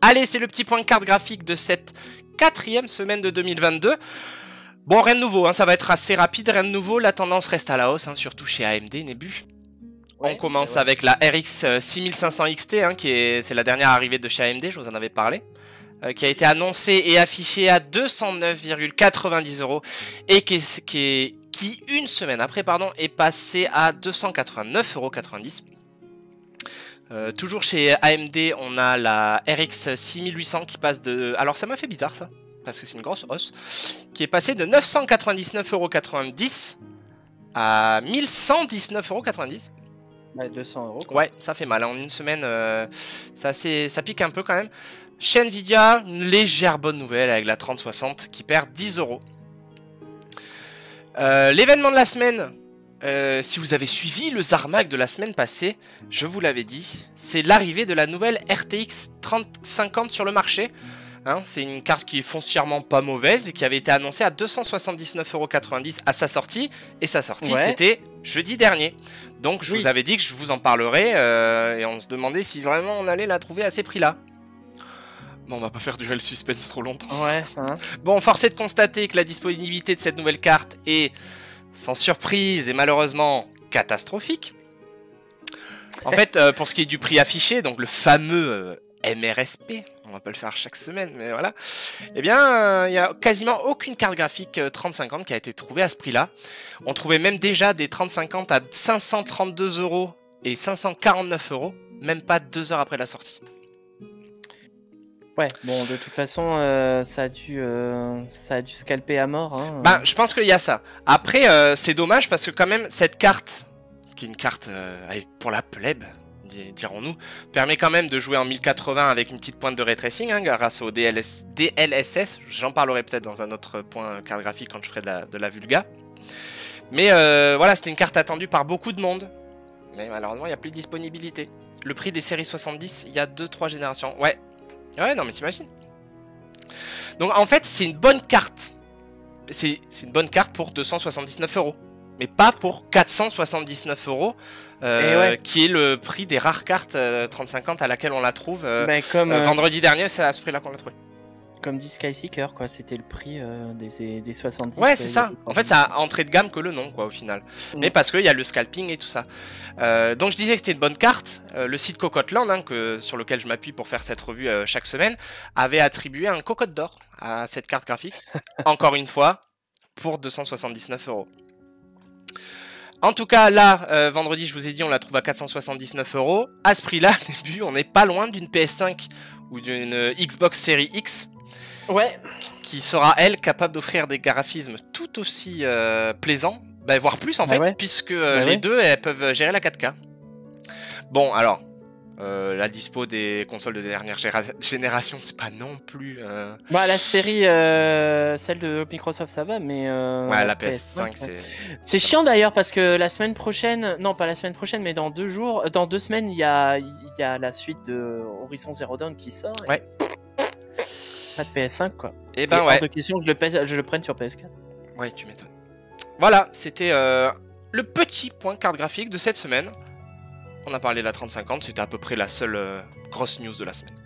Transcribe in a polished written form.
Allez, c'est le petit point carte graphique de cette 4e semaine de 2022. Bon, rien de nouveau, hein, ça va être assez rapide, rien de nouveau. La tendance reste à la hausse, hein, surtout chez AMD, Nebu. On commence avec la RX 6500 XT, hein, c'est la dernière arrivée de chez AMD, je vous en avais parlé. Qui a été annoncée et affichée à 209,90 € et qui, une semaine après, est passée à 289,90 €. Toujours chez AMD, on a la RX 6800 qui passe de... Alors ça m'a fait bizarre ça, parce que c'est une grosse hausse, qui est passée de 999,90 € à 1119,90 €. Ouais, 200 €. Ouais, ça fait mal. En une semaine, ça pique un peu quand même. Chez Nvidia, une légère bonne nouvelle avec la 3060 qui perd 10 €. L'événement de la semaine, si vous avez suivi le Zarmag de la semaine passée, je vous l'avais dit, c'est l'arrivée de la nouvelle RTX 3050 sur le marché. Hein, c'est une carte qui est foncièrement pas mauvaise et qui avait été annoncée à 279,90 € à sa sortie. Et sa sortie, c'était jeudi dernier. Donc je vous avais dit que je vous en parlerai et on se demandait si vraiment on allait la trouver à ces prix-là. Bon, on va pas faire duel suspense trop longtemps. Ouais. Hein. Bon, force est de constater que la disponibilité de cette nouvelle carte est, sans surprise et malheureusement, catastrophique. En fait, pour ce qui est du prix affiché, donc le fameux MRSP, on va pas le faire chaque semaine, mais voilà. Eh bien, il n'y a quasiment aucune carte graphique 3050 qui a été trouvée à ce prix-là. On trouvait même déjà des 3050 à 532 € et 549 €, même pas 2 heures après la sortie. Ouais, bon, de toute façon, ça a dû scalper à mort. Hein. Bah, je pense qu'il y a ça. Après, c'est dommage parce que quand même, cette carte, qui est une carte allez, pour la plèbe, dirons-nous, permet quand même de jouer en 1080 avec une petite pointe de ray tracing, hein, grâce au DLSS. J'en parlerai peut-être dans un autre point carte graphique quand je ferai de la Vulga. Mais voilà, c'était une carte attendue par beaucoup de monde. Mais malheureusement, il n'y a plus de disponibilité. Le prix des séries 70, il y a 2-3 générations. Ouais, non mais t'imagines. Donc en fait, c'est une bonne carte. C'est une bonne carte pour 279 €. Mais pas pour 479 €, qui est le prix des rares cartes 3050 à laquelle on la trouve. Vendredi dernier, c'est à ce prix-là qu'on l'a trouvé. Comme dit Skyseeker, quoi, c'était le prix des 70. Ouais, c'est ça. En fait, ça a entrée de gamme que le nom, quoi, au final. Mais parce qu'il y a le scalping et tout ça. Donc je disais que c'était une bonne carte. Le site Cocotte-Land, hein, sur lequel je m'appuie pour faire cette revue chaque semaine, avait attribué un cocotte d'or à cette carte graphique. Encore une fois, pour 279 €. En tout cas, là, vendredi, je vous ai dit, on la trouve à 479 €. À ce prix-là, début, on n'est pas loin d'une PS5 ou d'une Xbox Series X. Ouais. Qui sera, elle, capable d'offrir des graphismes tout aussi plaisants, voire plus en fait, puisque les deux, elles peuvent gérer la 4K. Bon, alors, la dispo des consoles de dernière génération, c'est pas non plus... Bah, la série, celle de Microsoft, ça va, mais... ouais, la PS5, c'est chiant d'ailleurs, parce que la semaine prochaine... Non, pas la semaine prochaine, mais dans 2 jours... Dans 2 semaines, il y a la suite de Horizon Zero Dawn qui sort. Ouais. Pas de PS5, quoi. Et ben ouais. Hors de question que je le prenne sur PS4. Ouais, tu m'étonnes. Voilà, c'était le petit point carte graphique de cette semaine. On a parlé de la 3050, c'était à peu près la seule grosse news de la semaine.